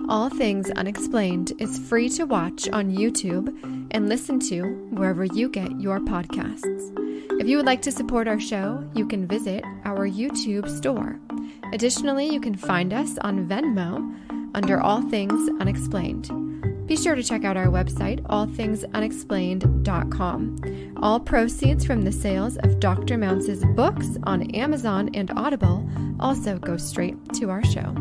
All Things Unexplained is free to watch on YouTube and listen to wherever you get your podcasts. If you would like to support our show, you can visit our YouTube store. Additionally, you can find us on Venmo under All Things Unexplained. Be sure to check out our website, allthingsunexplained.com. All proceeds from the sales of Dr. Mounce's books on Amazon and Audible also go straight to our show.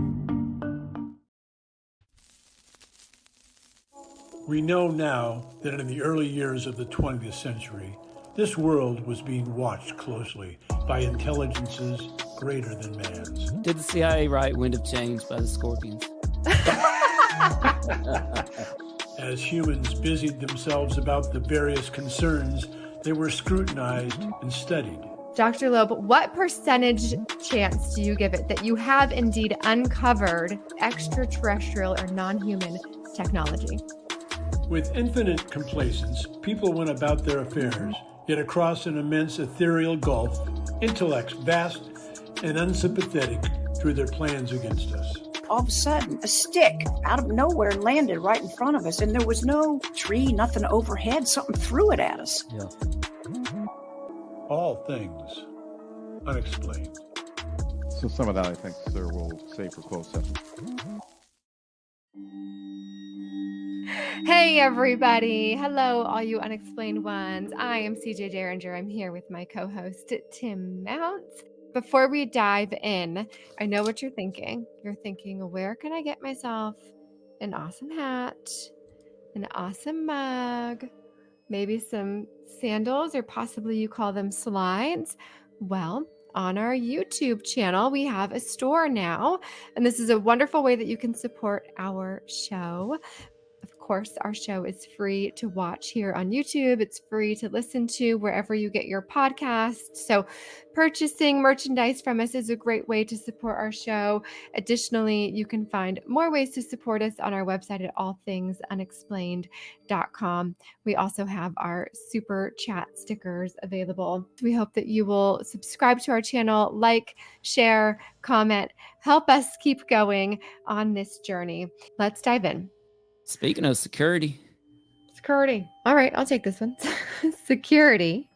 We know now that in the early years of the 20th century, this world was being watched closely by intelligences greater than man's. Did the CIA write Wind of Change by the Scorpions? As humans busied themselves about the various concerns, they were scrutinized and studied. Dr. Loeb, what percentage chance do you give it that you have indeed uncovered extraterrestrial or non-human technology? With infinite complacence, people went about their affairs, yet across an immense ethereal gulf, intellects vast and unsympathetic drew their plans against us. All of a sudden, a stick out of nowhere landed right in front of us, and there was no tree, nothing overhead. Something threw it at us. Yeah. All Things Unexplained. So some of that, I think, sir, we'll save for closed session. Hey, everybody. Hello, all you unexplained ones. I am CJ Derringer. I'm here with my co-host, Tim Mounts. Before we dive in, I know what you're thinking. You're thinking, where can I get myself an awesome hat, an awesome mug, maybe some sandals, or possibly you call them slides? Well, on our YouTube channel, we have a store now, and this is a wonderful way that you can support our show. Of course, our show is free to watch here on YouTube. It's free to listen to wherever you get your podcasts. So purchasing merchandise from us is a great way to support our show. Additionally, you can find more ways to support us on our website at allthingsunexplained.com. We also have our super chat stickers available. We hope that you will subscribe to our channel, like, share, comment, help us keep going on this journey. Let's dive in. Speaking of security. All right, I'll take this one. Security,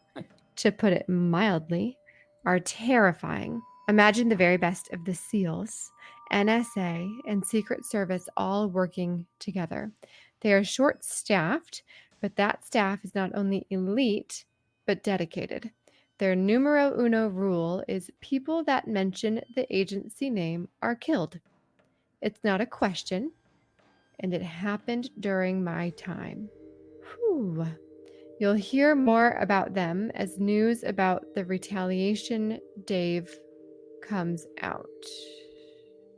to put it mildly, are terrifying. Imagine the very best of the SEALs, NSA, and Secret Service all working together. They are short-staffed, but that staff is not only elite, but dedicated. Their numero uno rule is people that mention the agency name are killed. It's not a question. And it happened during my time. Whew. You'll hear more about them as news about the retaliation Dave comes out.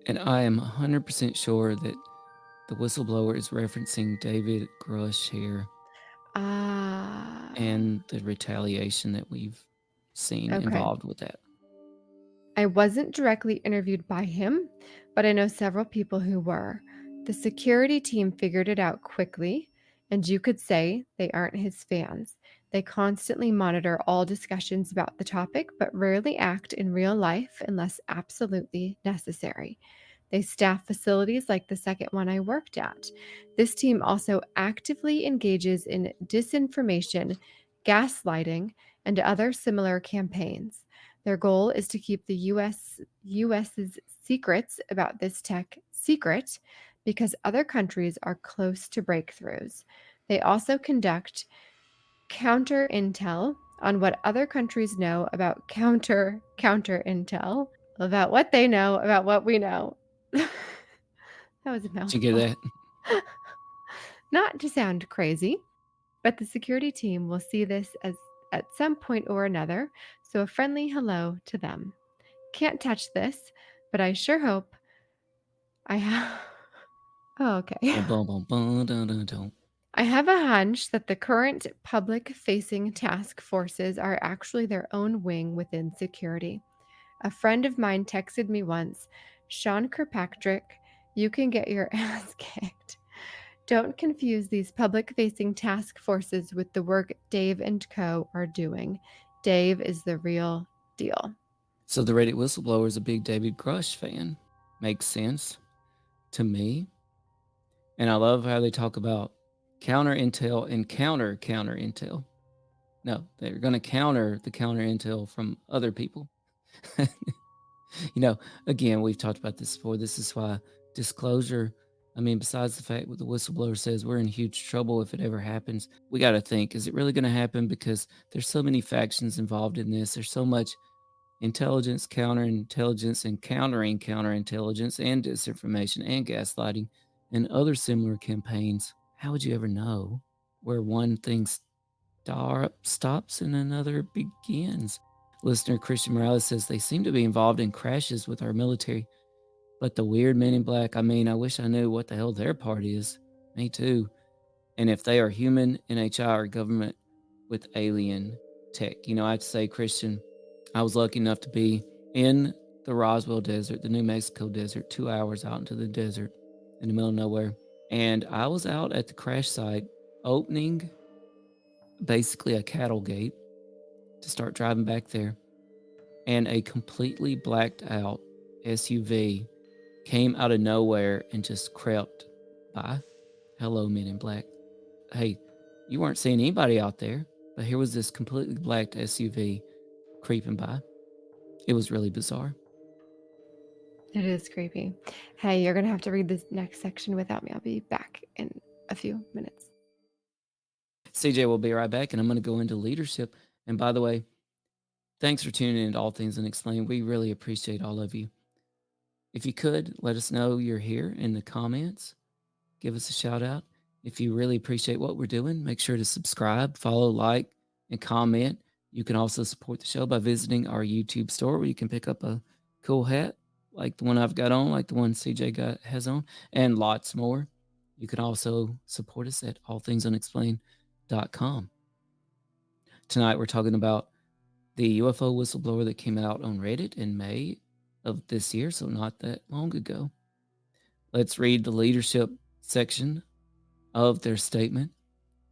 And I am 100% sure that the whistleblower is referencing David Grush here. And the retaliation that we've seen involved with that. I wasn't directly interviewed by him, but I know several people who were. The security team figured it out quickly, and you could say they aren't his fans. They constantly monitor all discussions about the topic, but rarely act in real life unless absolutely necessary. They staff facilities like the second one I worked at. This team also actively engages in disinformation, gaslighting, and other similar campaigns. Their goal is to keep the U.S.'s secrets about this tech secret, because other countries are close to breakthroughs. They also conduct counter intel on what other countries know about counter intel, about what they know about what we know. That was a mouthful. Did you get that? Not to sound crazy, but the security team will see this as at some point or another, so a friendly hello to them. Can't touch this, but I sure hope I have... Oh, okay. I have a hunch that the current public-facing task forces are actually their own wing within security. A friend of mine texted me once, Sean Kirkpatrick, you can get your ass kicked. Don't confuse these public-facing task forces with the work Dave and co. are doing. Dave is the real deal. So the Reddit whistleblower is a big David Grush fan. Makes sense to me. And I love how they talk about counter intel and counter intel. No, they're going to counter the counter intel from other people. Again, we've talked about this before. This is why disclosure, besides the fact what the whistleblower says, we're in huge trouble if it ever happens. We got to think, is it really going to happen? Because there's so many factions involved in this. There's so much intelligence, counterintelligence, and countering counterintelligence, and disinformation, and gaslighting, and other similar campaigns. How would you ever know where one thing stops and another begins? Listener Christian Morales says they seem to be involved in crashes with our military, but the weird men in black, I wish I knew what the hell their part is. Me too. And if they are human, NHI, or government with alien tech. I have to say, Christian, I was lucky enough to be in the Roswell Desert, the New Mexico desert, 2 hours out into the desert in the middle of nowhere. And I was out at the crash site opening basically a cattle gate to start driving back there. And a completely blacked out SUV came out of nowhere and just crept by. Hello, men in black. Hey, you weren't seeing anybody out there, but here was this completely blacked SUV creeping by. It was really bizarre. It is creepy. Hey, you're going to have to read this next section without me. I'll be back in a few minutes. CJ will be right back, and I'm going to go into leadership. And by the way, thanks for tuning in to All Things Unexplained. We really appreciate all of you. If you could, let us know you're here in the comments. Give us a shout out. If you really appreciate what we're doing, make sure to subscribe, follow, like, and comment. You can also support the show by visiting our YouTube store, where you can pick up a cool hat like the one I've got on, like the one CJ has on, and lots more. You can also support us at allthingsunexplained.com. Tonight we're talking about the UFO whistleblower that came out on Reddit in May of this year, so not that long ago. Let's read the leadership section of their statement.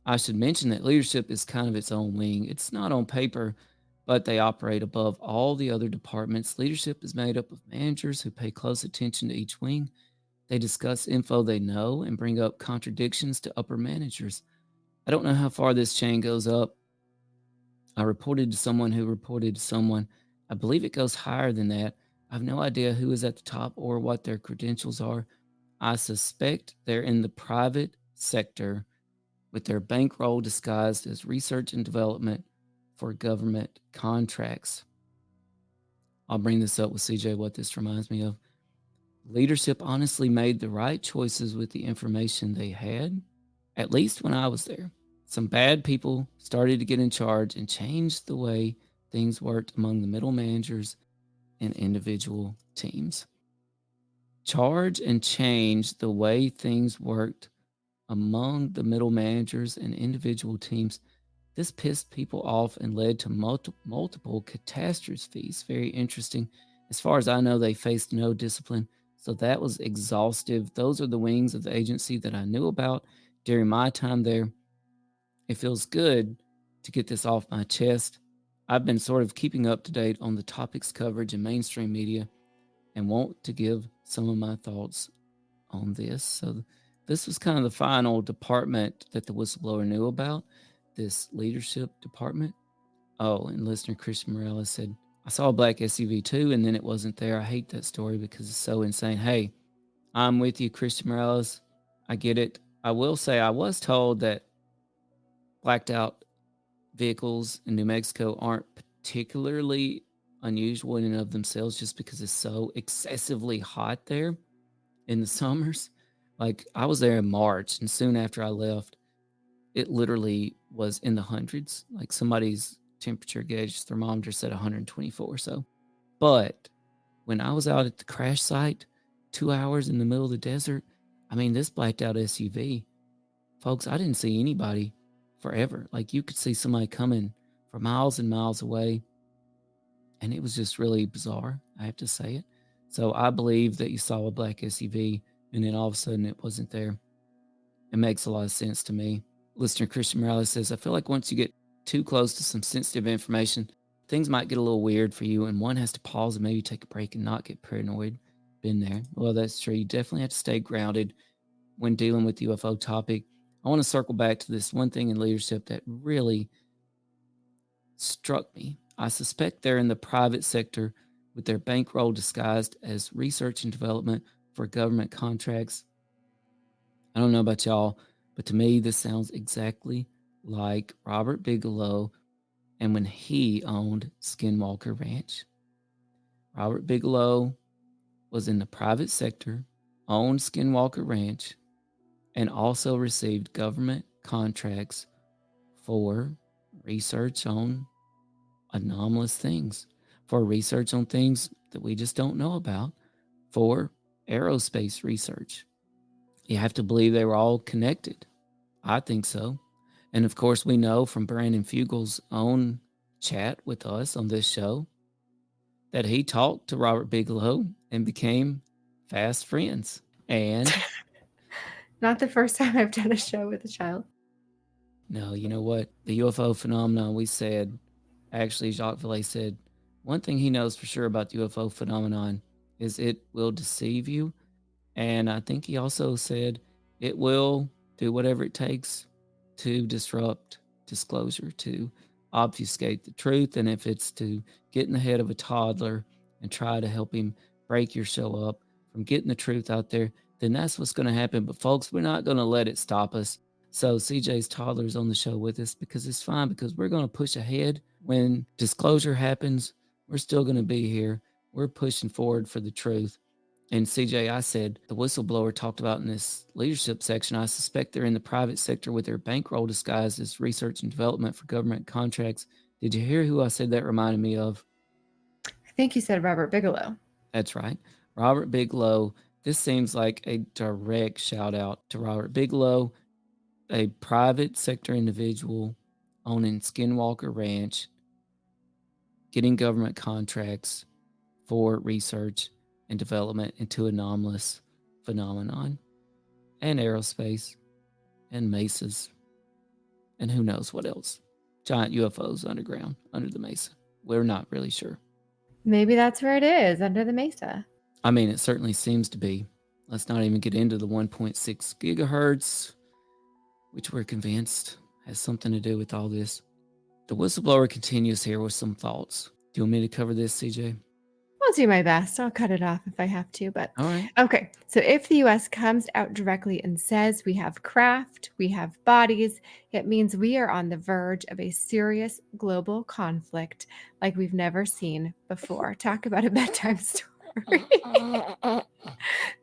I should mention that leadership is kind of its own wing. It's not on paper, but they operate above all the other departments. Leadership is made up of managers who pay close attention to each wing. They discuss info they know and bring up contradictions to upper managers. I don't know how far this chain goes up. I reported to someone who reported to someone. I believe it goes higher than that. I have no idea who is at the top or what their credentials are. I suspect they're in the private sector with their bankroll disguised as research and development for government contracts. I'll bring this up with CJ, what this reminds me of. Leadership honestly made the right choices with the information they had, at least when I was there. Some bad people started to get in charge and changed the way things worked among the middle managers and individual teams. Charge and change the way things worked among the middle managers and individual teams. This pissed people off and led to multiple catastrophes. Very interesting. As far as I know, they faced no discipline, so that was exhaustive. Those are the wings of the agency that I knew about during my time there. It feels good to get this off my chest. I've been sort of keeping up to date on the topics coverage in mainstream media and want to give some of my thoughts on this. So this was kind of the final department that the whistleblower knew about, this leadership department. Oh, and listener Christian Morales said, I saw a black SUV too, and then it wasn't there. I hate that story because it's so insane. Hey, I'm with you, Christian Morales. I get it. I will say I was told that blacked out vehicles in New Mexico aren't particularly unusual in and of themselves, just because it's so excessively hot there in the summers. Like, I was there in March, and soon after I left, it literally was in the hundreds. Like, somebody's temperature gauge thermometer said 124 or so. But when I was out at the crash site, 2 hours in the middle of the desert, this blacked out SUV, folks, I didn't see anybody forever. Like, you could see somebody coming from miles and miles away, and it was just really bizarre, I have to say it. So I believe that you saw a black SUV, and then all of a sudden it wasn't there. It makes a lot of sense to me. Listener Christian Morales says, I feel like once you get too close to some sensitive information, things might get a little weird for you, and one has to pause and maybe take a break and not get paranoid. Been there. Well, that's true. You definitely have to stay grounded. when dealing with the UFO topic, I want to circle back to this one thing in leadership that really struck me. I suspect they're in the private sector with their bankroll disguised as research and development for government contracts. I don't know about y'all, but to me, this sounds exactly like Robert Bigelow and when he owned Skinwalker Ranch. Robert Bigelow was in the private sector, owned Skinwalker Ranch, and also received government contracts for research on anomalous things, for research on things that we just don't know about, for aerospace research. You have to believe they were all connected. I think so. And of course, we know from Brandon Fugel's own chat with us on this show that he talked to Robert Bigelow and became fast friends. And Not the first time I've done a show with a child. no, you know what? The UFO phenomenon, we said, actually, Jacques Vallée said, one thing he knows for sure about the UFO phenomenon is it will deceive you. And I think he also said it will do whatever it takes to disrupt disclosure, to obfuscate the truth. And if it's to get in the head of a toddler and try to help him break your show up from getting the truth out there, then that's what's going to happen. But folks, we're not going to let it stop us. So CJ's toddler's on the show with us because it's fine, because we're going to push ahead. When disclosure happens, we're still going to be here. We're pushing forward for the truth. And CJ, I said, the whistleblower talked about in this leadership section, I suspect they're in the private sector with their bankroll disguised as research and development for government contracts. Did you hear who I said that reminded me of? I think you said Robert Bigelow. That's right. Robert Bigelow. This seems like a direct shout out to Robert Bigelow, a private sector individual owning Skinwalker Ranch, getting government contracts for research and development into anomalous phenomenon and aerospace and mesas and who knows what else. Giant UFOs underground, under the mesa. We're not really sure. Maybe that's where it is, under the mesa. I mean, it certainly seems to be. Let's not even get into the 1.6 gigahertz, which we're convinced has something to do with all this. The whistleblower continues here with some thoughts. Do you want me to cover this, CJ? I'll do my best. I'll cut it off if I have to, but All right. okay. So if the US comes out directly and says we have craft, we have bodies, it means we are on the verge of a serious global conflict like we've never seen before. Talk about a bedtime story.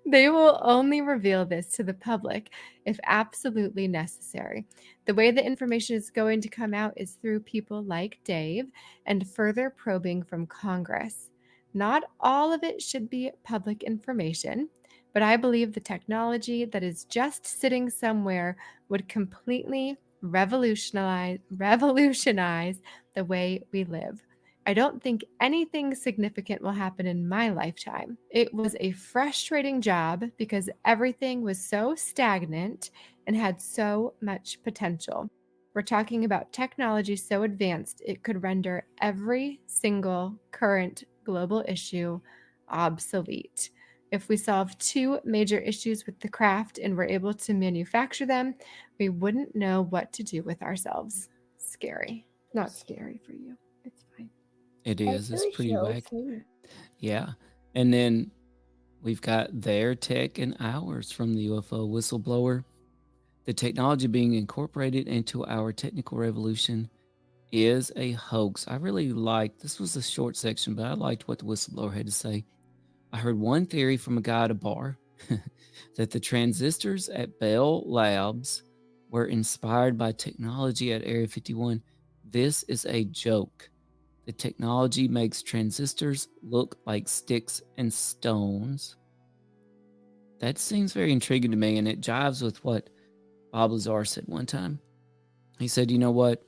They will only reveal this to the public if absolutely necessary. The way the information is going to come out is through people like Dave and further probing from Congress. Not all of it should be public information, but I believe the technology that is just sitting somewhere would completely revolutionize the way we live. I don't think anything significant will happen in my lifetime. It was a frustrating job because everything was so stagnant and had so much potential. We're talking about technology so advanced it could render every single current global issue obsolete. If we solve two major issues with the craft and we're able to manufacture them, we wouldn't know what to do with ourselves. Scary. Not scary for you. It's fine. It is. It's pretty wacky. Yeah. And then we've got their tech and ours from the UFO whistleblower. The technology being incorporated into our technical revolution is a hoax. I really liked, this was a short section, but I liked what the whistleblower had to say. I heard one theory from a guy at a bar that the transistors at Bell Labs were inspired by technology at Area 51. This is a joke. The technology makes transistors look like sticks and stones. That seems very intriguing to me, and it jives with what Bob Lazar said one time. He said, you know what?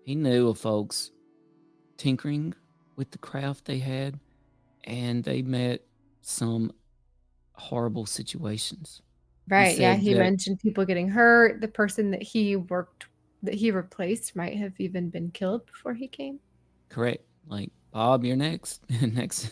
He knew of folks tinkering with the craft they had, and they met some horrible situations. Right. Yeah. said He that- mentioned people getting hurt. The person that he replaced might have even been killed before he came. Correct. Like, Bob, you're next. Next.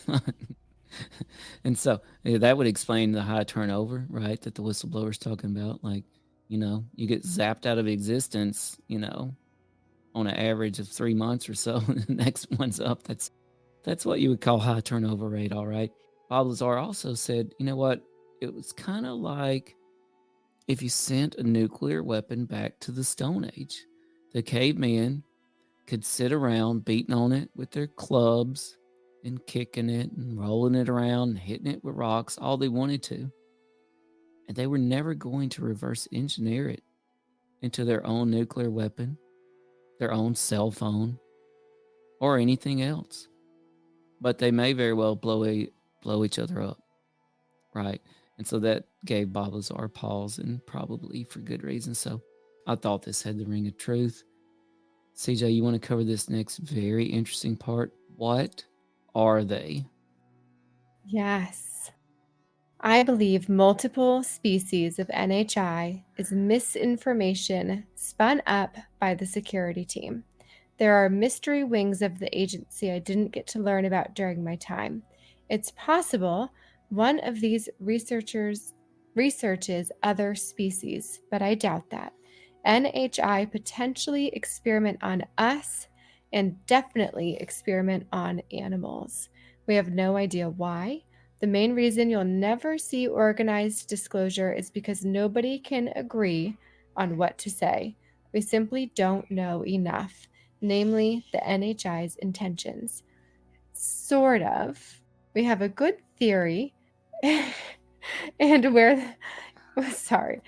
And so that would explain the high turnover, right? That the whistleblower's talking about. Like, you get zapped out of existence, on an average of 3 months or so. And the next one's up. That's what you would call high turnover rate, all right. Bob Lazar also said, you know what? It was kind of like if you sent a nuclear weapon back to the Stone Age. The cavemen could sit around beating on it with their clubs and kicking it and rolling it around and hitting it with rocks all they wanted to. And they were never going to reverse engineer it into their own nuclear weapon, their own cell phone, or anything else. But they may very well blow each other up, right? And so that gave Bob Lazar pause, and probably for good reason. So I thought this had the ring of truth. CJ, you want to cover this next very interesting part? What are they? Yes. I believe multiple species of NHI is misinformation spun up by the security team. There are mystery wings of the agency I didn't get to learn about during my time. It's possible one of these researchers researches other species, but I doubt that. NHI potentially experiment on us and definitely experiment on animals. We have no idea why. The main reason you'll never see organized disclosure is because nobody can agree on what to say. We simply don't know enough, namely the NHI's intentions. Sort of. We have a good theory and where sorry.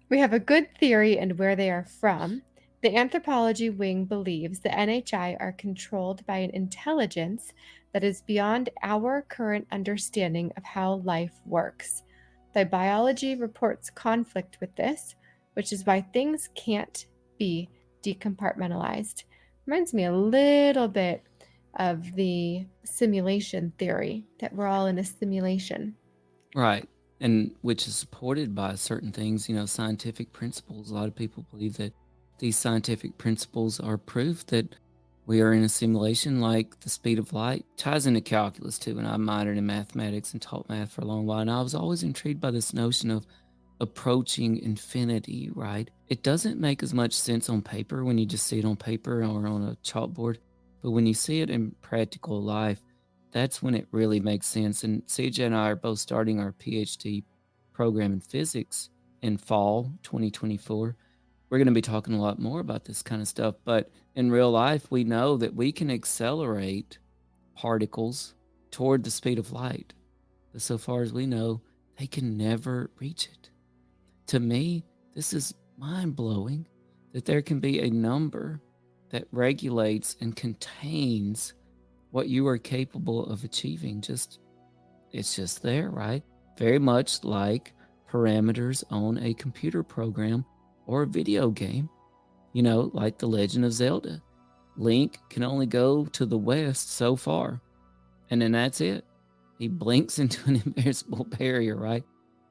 We have a good theory and where they are from. The anthropology wing believes the NHI are controlled by an intelligence that is beyond our current understanding of how life works. The biology reports conflict with this, which is why things can't be decompartmentalized. Reminds me a little bit of the simulation theory, that we're all in a simulation. Right. And which is supported by certain things, scientific principles. A lot of people believe that these scientific principles are proof that we are in a simulation, like the speed of light. Ties into calculus too, and I minored in mathematics and taught math for a long while. And I was always intrigued by this notion of approaching infinity, right? It doesn't make as much sense on paper when you just see it on paper or on a chalkboard, but when you see it in practical life, that's when it really makes sense. And CJ and I are both starting our PhD program in physics in fall 2024. We're going to be talking a lot more about this kind of stuff, but in real life, we know that we can accelerate particles toward the speed of light. But so far as we know, they can never reach it. To me, this is mind-blowing that there can be a number that regulates and contains what you are capable of achieving. It's just there, right? Very much like parameters on a computer program or a video game, like The Legend of Zelda. Link can only go to the west so far, and then that's it. He blinks into an invisible barrier, right?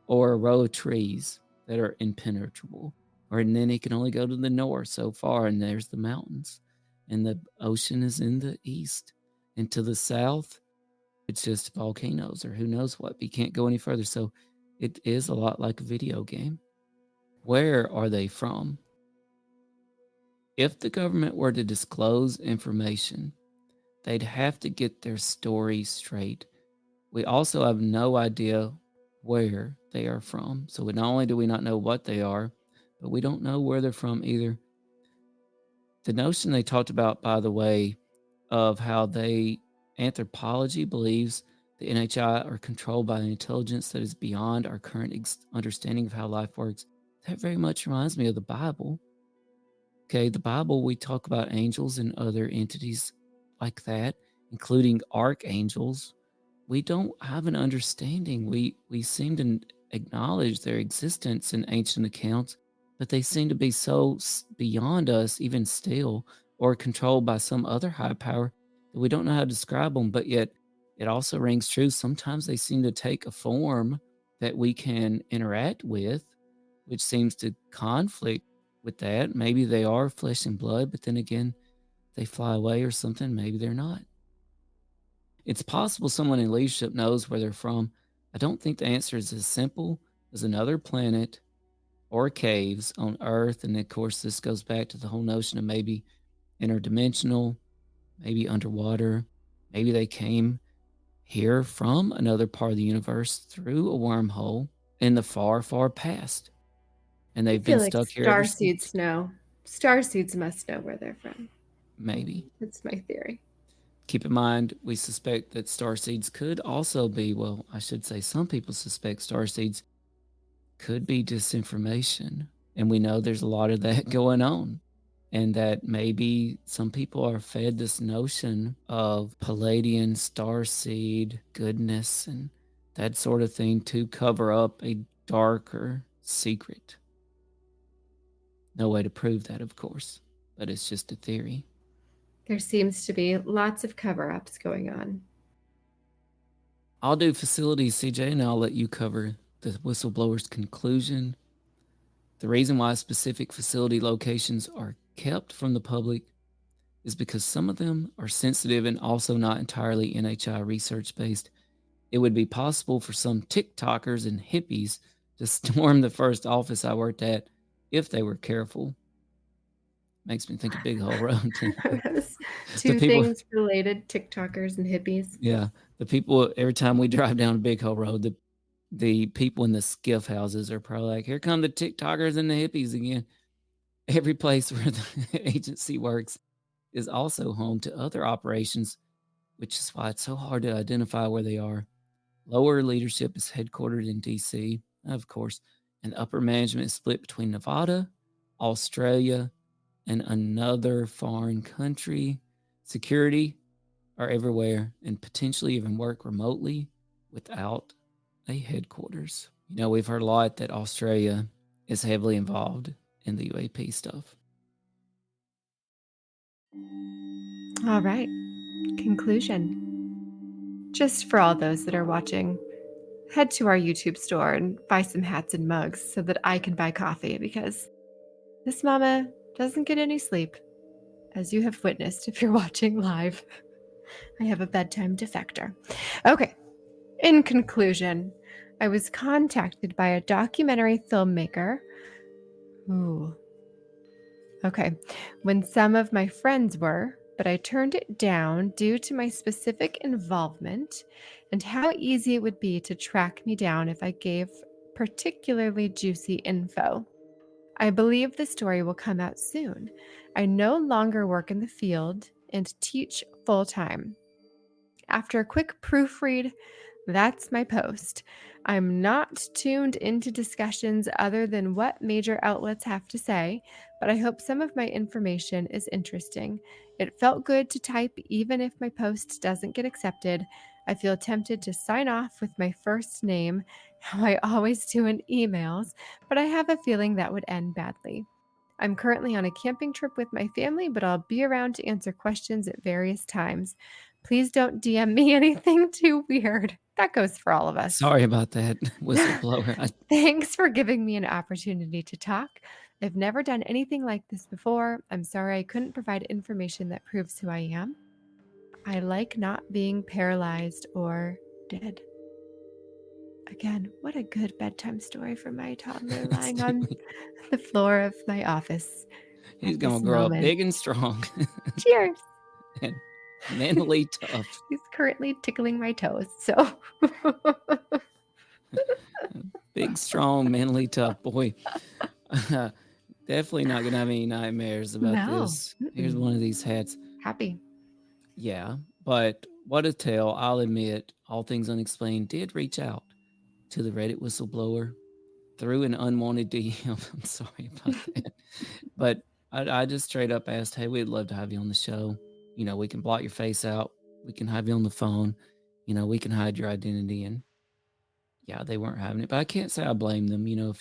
Or a row of trees that are impenetrable. And then he can only go to the north so far, and there's the mountains. And the ocean is in the east. And to the south, it's just volcanoes or who knows what. But you can't go any further. So it is a lot like a video game. Where are they from? If the government were to disclose information, they'd have to get their story straight. We also have no idea where they are from. So not only do we not know what they are, but we don't know where they're from either. The notion they talked about, by the way, of how anthropology believes the NHI are controlled by an intelligence that is beyond our current understanding of how life works, that very much reminds me of the Bible. Okay, the Bible, we talk about angels and other entities like that, including archangels. We don't have an understanding. We seem to acknowledge their existence in ancient accounts, but they seem to be so beyond us even still, or controlled by some other high power that we don't know how to describe them. But yet it also rings true. Sometimes they seem to take a form that we can interact with, which seems to conflict with that. Maybe they are flesh and blood, but then again, they fly away or something. Maybe they're not. It's possible someone in leadership knows where they're from. I don't think the answer is as simple as another planet or caves on Earth. And of course, this goes back to the whole notion of maybe interdimensional, maybe underwater. Maybe they came here from another part of the universe through a wormhole in the far, far past. And I they've been feel like stuck here ever starseeds since. know. Starseeds must know where they're from. Maybe. That's my theory. Keep in mind, we suspect that starseeds could also be, well, I should say some people suspect starseeds could be disinformation. And we know there's a lot of that going on. And that maybe some people are fed this notion of Palladian starseed goodness and that sort of thing to cover up a darker secret. No way to prove that, of course, but it's just a theory. There seems to be lots of cover-ups going on. I'll do facilities, CJ, and I'll let you cover the whistleblower's conclusion. The reason why specific facility locations are kept from the public is because some of them are sensitive and also not entirely NHI research based. It would be possible for some TikTokers and hippies to storm the first office I worked at if they were careful. Makes me think of Big Hole Road. Two people, things related, TikTokers and hippies. Yeah. The people, every time we drive down Big Hole Road, the people in the skiff houses are probably like, here come the TikTokers and the hippies again. Every place where the agency works is also home to other operations, which is why it's so hard to identify where they are. Lower leadership is headquartered in DC, of course, and upper management is split between Nevada, Australia, and another foreign country. Security are everywhere and potentially even work remotely without a headquarters. You know, we've heard a lot that Australia is heavily involved in the UAP stuff. All right. Conclusion. Just for all those that are watching, head to our YouTube store and buy some hats and mugs so that I can buy coffee because this mama doesn't get any sleep, as you have witnessed if you're watching live. I have a bedtime defector. Okay. In conclusion, I was contacted by a documentary filmmaker. Ooh. Okay. When some of my friends were, but I turned it down due to my specific involvement and how easy it would be to track me down if I gave particularly juicy info. I believe the story will come out soon. I no longer work in the field and teach full-time. After a quick proofread, that's my post. I'm not tuned into discussions other than what major outlets have to say, but I hope some of my information is interesting. It felt good to type even if my post doesn't get accepted. I feel tempted to sign off with my first name, how I always do in emails, but I have a feeling that would end badly. I'm currently on a camping trip with my family, but I'll be around to answer questions at various times. Please don't DM me anything too weird. That goes for all of us. Sorry about that, whistleblower. Thanks for giving me an opportunity to talk. I've never done anything like this before. I'm sorry I couldn't provide information that proves who I am. I like not being paralyzed or dead. Again, what a good bedtime story for my toddler lying on the floor of my office. He's at going this to grow up moment. big and strong Cheers. and mentally tough. He's currently tickling my toes. So Big, strong, mentally tough boy. Definitely not going to have any nightmares about No. this. Here's one of these hats. happy. Yeah, but what a tale. I'll admit, All Things Unexplained did reach out to the Reddit whistleblower through an unwanted DM. I'm sorry about that. But I just straight up asked, hey, we'd love to have you on the show. You know, we can blot your face out. We can have you on the phone. You know, we can hide your identity. And yeah, they weren't having it. But I can't say I blame them. You know,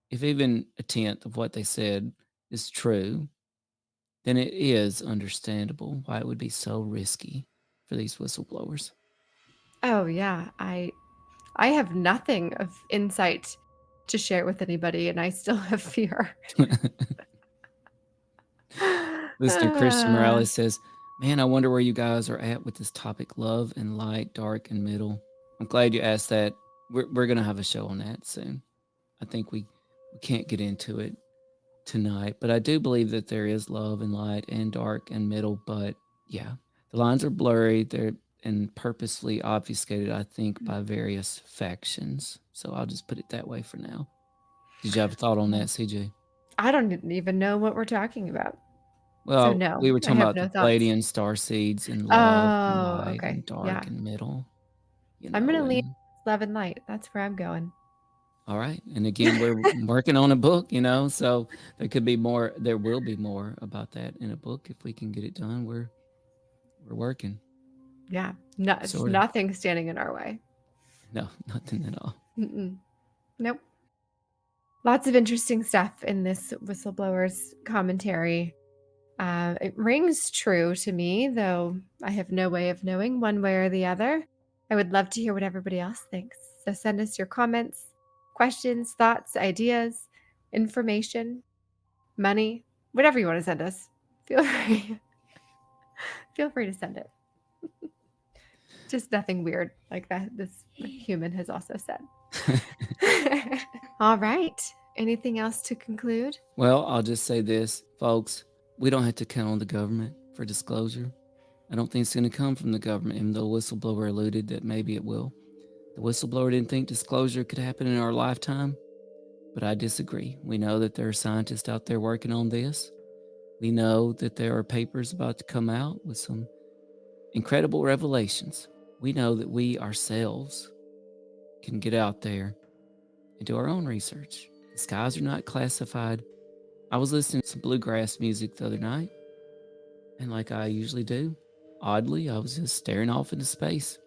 if even a tenth of what they said is true, then it is understandable why it would be so risky for these whistleblowers. Oh yeah, I have nothing of insight to share with anybody, and I still have fear. Listener Christian Morales says, Man, I wonder where you guys are at with this topic, love and light, dark and middle. I'm glad you asked that. We're going to have a show on that soon. I think we can't get into it tonight, but I do believe that there is love and light and dark and middle. But yeah, the lines are blurry. They're and purposely obfuscated, I think, by various factions. So I'll just put it that way for now. Did you have a thought on that, CJ? I don't even know what we're talking about. Well, So no, we were I talking have about no the thoughts. Palladian star seeds and love and Oh, light okay. and dark Yeah. and middle. You I'm going know, to leave and- love and light. That's where I'm going. All right. And again, we're working on a book, you know, so there could be more. There will be more about that in a book if we can get it done. We're working. Yeah. Sort of. Nothing standing in our way. No, nothing at all. Nope. Lots of interesting stuff in this Whistleblowers commentary. It rings true to me, though I have no way of knowing one way or the other. I would love to hear what everybody else thinks. So send us your comments, questions, thoughts, ideas, information, money, whatever you want to send us. Feel free. Feel free to send it. Just nothing weird like that this human has also said. All right. Anything else to conclude? Well, I'll just say this, folks. We don't have to count on the government for disclosure. I don't think it's going to come from the government, even though whistleblower alluded that maybe it will. The whistleblower didn't think disclosure could happen in our lifetime, but I disagree. We know that there are scientists out there working on this. We know that there are papers about to come out with some incredible revelations. We know that we ourselves can get out there and do our own research. The skies are not classified. I was listening to some bluegrass music the other night, and like I usually do, oddly, I was just staring off into space.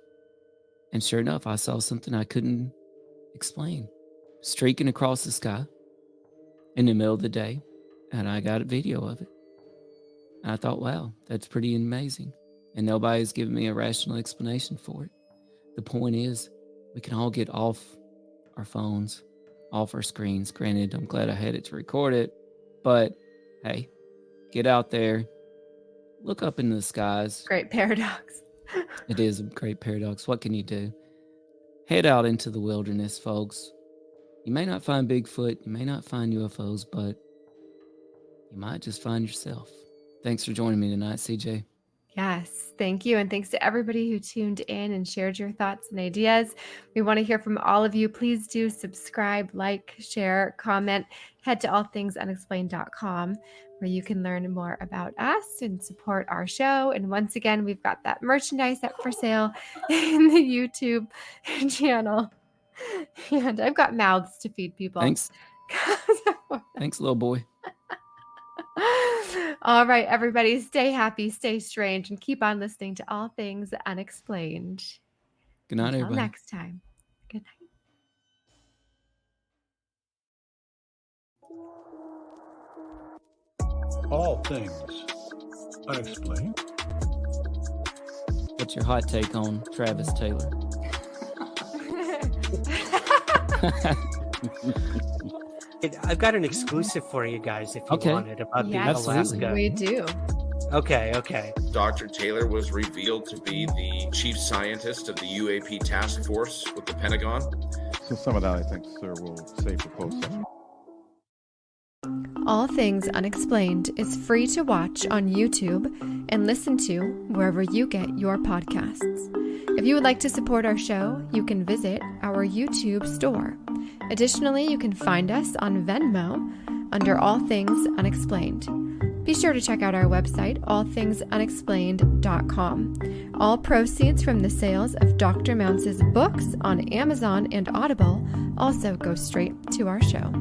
And sure enough, I saw something I couldn't explain, streaking across the sky in the middle of the day, and I got a video of it. And I thought, wow, that's pretty amazing. And nobody's given me a rational explanation for it. The point is, we can all get off our phones, off our screens. Granted, I'm glad I had it to record it. But hey, get out there, look up into the skies. Great paradox. It is a great paradox. What can you do? Head out into the wilderness, folks. You may not find Bigfoot, you may not find UFOs, but you might just find yourself. Thanks for joining me tonight, CJ. Yes, thank you. And thanks to everybody who tuned in and shared your thoughts and ideas. We want to hear from all of you. Please do subscribe, like, share, comment. Head to allthingsunexplained.com where you can learn more about us and support our show. And once again, we've got that merchandise up for sale in the YouTube channel. And I've got mouths to feed people. Thanks. Thanks, little boy. All right, everybody, stay happy, stay strange, and keep on listening to All Things Unexplained. Good night, Until everybody. next time. Good night. All Things Unexplained. What's your hot take on Travis Taylor? I've got an exclusive for you guys if you want it about the Yes, Alaska. we do. Okay. Dr. Taylor was revealed to be the chief scientist of the UAP task force with the Pentagon. So some of that, I think, sir, we'll save for closed session. All Things Unexplained is free to watch on YouTube and listen to wherever you get your podcasts. If you would like to support our show, you can visit our YouTube store. Additionally, you can find us on Venmo under All Things Unexplained. Be sure to check out our website, allthingsunexplained.com. All proceeds from the sales of Dr. Mounce's books on Amazon and Audible also go straight to our show.